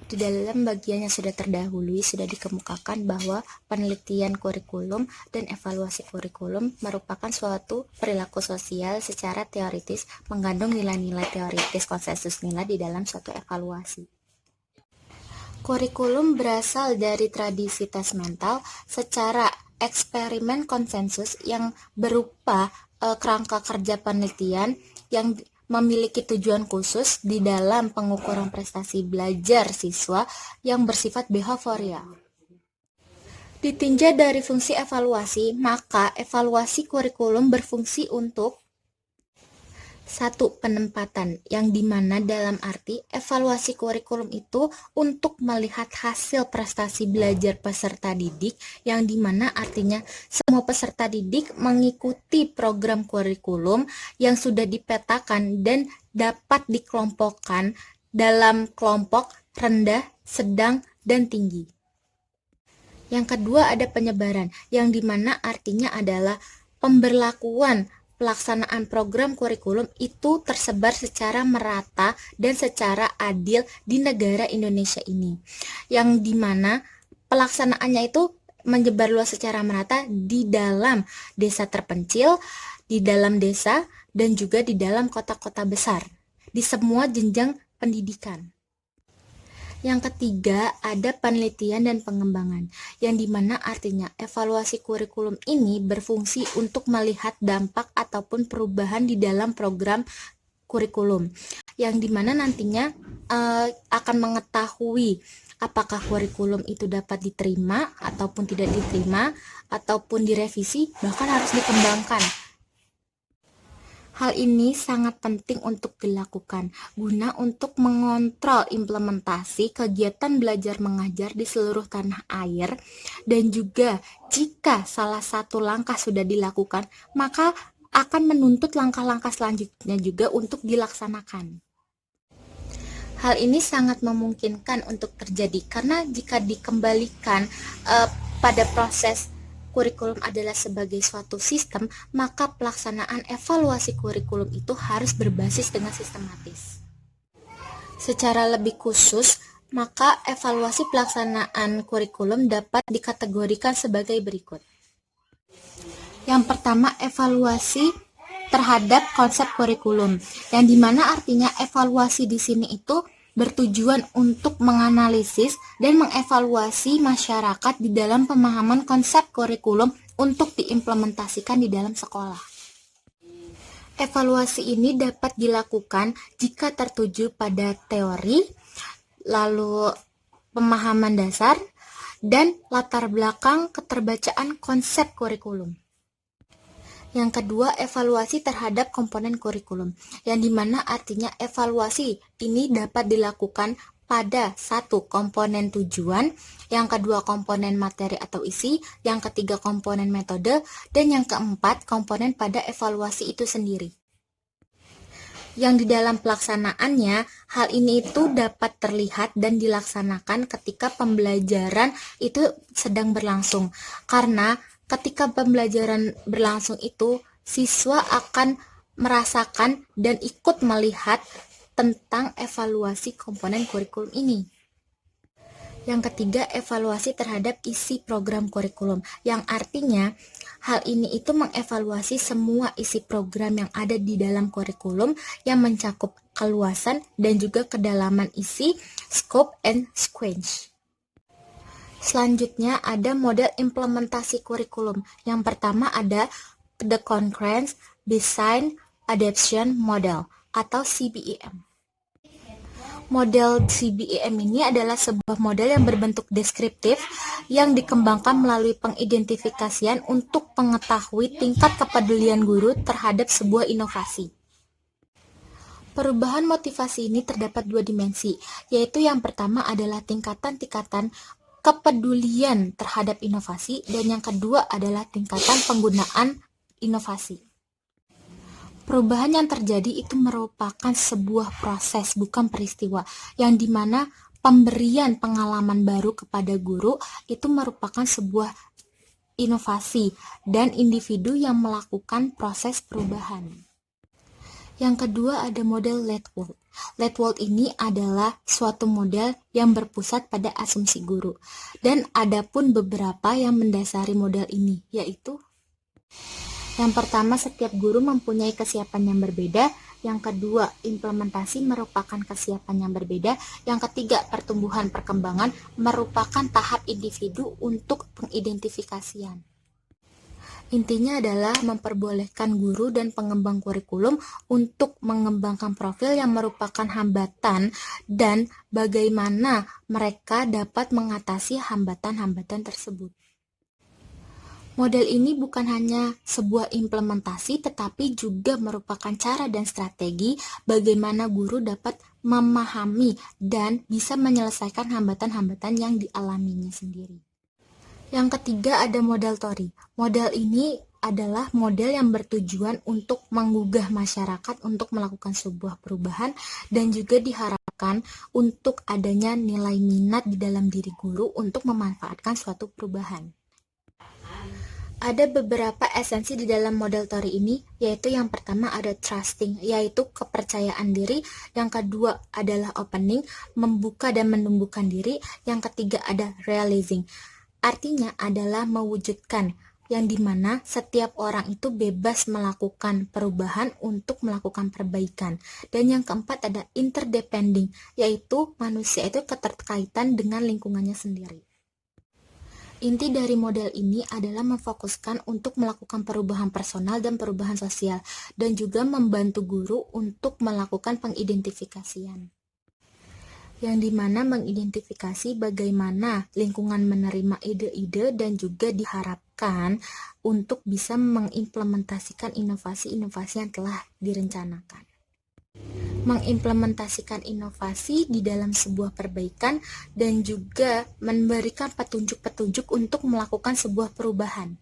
Di dalam bagian yang sudah terdahului sudah dikemukakan bahwa penelitian kurikulum dan evaluasi kurikulum merupakan suatu perilaku sosial secara teoritis mengandung nilai-nilai teoritis konsensus nilai di dalam suatu evaluasi. Kurikulum berasal dari tradisi tes mental secara eksperimen konsensus yang berupa kerangka kerja penelitian yang memiliki tujuan khusus di dalam pengukuran prestasi belajar siswa yang bersifat behavioral. Ditinjau dari fungsi evaluasi, maka evaluasi kurikulum berfungsi untuk satu, penempatan, yang dimana dalam arti evaluasi kurikulum itu untuk melihat hasil prestasi belajar peserta didik, yang dimana artinya semua peserta didik mengikuti program kurikulum yang sudah dipetakan dan dapat dikelompokkan dalam kelompok rendah, sedang, dan tinggi. Yang kedua ada penyebaran, yang dimana artinya adalah pemberlakuan pelaksanaan program kurikulum itu tersebar secara merata dan secara adil di negara Indonesia ini. Yang dimana pelaksanaannya itu menyebar luas secara merata di dalam desa terpencil, di dalam desa, dan juga di dalam kota-kota besar, di semua jenjang pendidikan. Yang ketiga, ada penelitian dan pengembangan, yang dimana artinya evaluasi kurikulum ini berfungsi untuk melihat dampak ataupun perubahan di dalam program kurikulum, yang dimana nantinya akan mengetahui apakah kurikulum itu dapat diterima ataupun tidak diterima, ataupun direvisi, bahkan harus dikembangkan. Hal ini sangat penting untuk dilakukan guna untuk mengontrol implementasi kegiatan belajar mengajar di seluruh tanah air, dan juga jika salah satu langkah sudah dilakukan, maka akan menuntut langkah-langkah selanjutnya juga untuk dilaksanakan. Hal ini sangat memungkinkan untuk terjadi karena jika dikembalikan pada proses kurikulum adalah sebagai suatu sistem, maka pelaksanaan evaluasi kurikulum itu harus berbasis dengan sistematis. Secara lebih khusus, maka evaluasi pelaksanaan kurikulum dapat dikategorikan sebagai berikut. Yang pertama, evaluasi terhadap konsep kurikulum, yang dimana artinya evaluasi di sini itu bertujuan untuk menganalisis dan mengevaluasi masyarakat di dalam pemahaman konsep kurikulum untuk diimplementasikan di dalam sekolah. Evaluasi ini dapat dilakukan jika tertuju pada teori, lalu pemahaman dasar, dan latar belakang keterbacaan konsep kurikulum. Yang kedua, evaluasi terhadap komponen kurikulum, yang dimana artinya evaluasi ini dapat dilakukan pada satu, komponen tujuan, yang kedua komponen materi atau isi, yang ketiga komponen metode, dan yang keempat komponen pada evaluasi itu sendiri. Yang di dalam pelaksanaannya, hal ini itu dapat terlihat dan dilaksanakan ketika pembelajaran itu sedang berlangsung, karena ketika pembelajaran berlangsung itu, siswa akan merasakan dan ikut melihat tentang evaluasi komponen kurikulum ini. Yang ketiga, evaluasi terhadap isi program kurikulum, yang artinya hal ini itu mengevaluasi semua isi program yang ada di dalam kurikulum yang mencakup keluasan dan juga kedalaman isi, scope, and sequence. Selanjutnya ada model implementasi kurikulum. Yang pertama ada the Concurrent Design Adaptation Model atau CBEM. Model CBEM ini adalah sebuah model yang berbentuk deskriptif yang dikembangkan melalui pengidentifikasian untuk mengetahui tingkat kepedulian guru terhadap sebuah inovasi. Perubahan motivasi ini terdapat dua dimensi, yaitu yang pertama adalah tingkatan-tingkatan kepedulian terhadap inovasi, dan yang kedua adalah tingkatan penggunaan inovasi. Perubahan yang terjadi itu merupakan sebuah proses, bukan peristiwa, yang dimana pemberian pengalaman baru kepada guru itu merupakan sebuah inovasi dan individu yang melakukan proses perubahan. Yang kedua ada model Ledwald. Ledwald ini adalah suatu model yang berpusat pada asumsi guru. Dan ada pun beberapa yang mendasari model ini, yaitu yang pertama, setiap guru mempunyai kesiapan yang berbeda. Yang kedua, implementasi merupakan kesiapan yang berbeda. Yang ketiga, pertumbuhan perkembangan merupakan tahap individu untuk pengidentifikasian. Intinya adalah memperbolehkan guru dan pengembang kurikulum untuk mengembangkan profil yang merupakan hambatan dan bagaimana mereka dapat mengatasi hambatan-hambatan tersebut. Model ini bukan hanya sebuah implementasi, tetapi juga merupakan cara dan strategi bagaimana guru dapat memahami dan bisa menyelesaikan hambatan-hambatan yang dialaminya sendiri. Yang ketiga ada model Tori. Model ini adalah model yang bertujuan untuk menggugah masyarakat untuk melakukan sebuah perubahan dan juga diharapkan untuk adanya nilai minat di dalam diri guru untuk memanfaatkan suatu perubahan. Ada beberapa esensi di dalam model Tori ini, yaitu yang pertama ada trusting, yaitu kepercayaan diri. Yang kedua adalah opening, membuka dan menumbuhkan diri. Yang ketiga ada realizing, artinya adalah mewujudkan, yang dimana setiap orang itu bebas melakukan perubahan untuk melakukan perbaikan. Dan yang keempat ada interdepending, yaitu manusia itu keterkaitan dengan lingkungannya sendiri. Inti dari model ini adalah memfokuskan untuk melakukan perubahan personal dan perubahan sosial, dan juga membantu guru untuk melakukan pengidentifikasian. Yang dimana mengidentifikasi bagaimana lingkungan menerima ide-ide dan juga diharapkan untuk bisa mengimplementasikan inovasi-inovasi yang telah direncanakan. Mengimplementasikan inovasi di dalam sebuah perbaikan dan juga memberikan petunjuk-petunjuk untuk melakukan sebuah perubahan.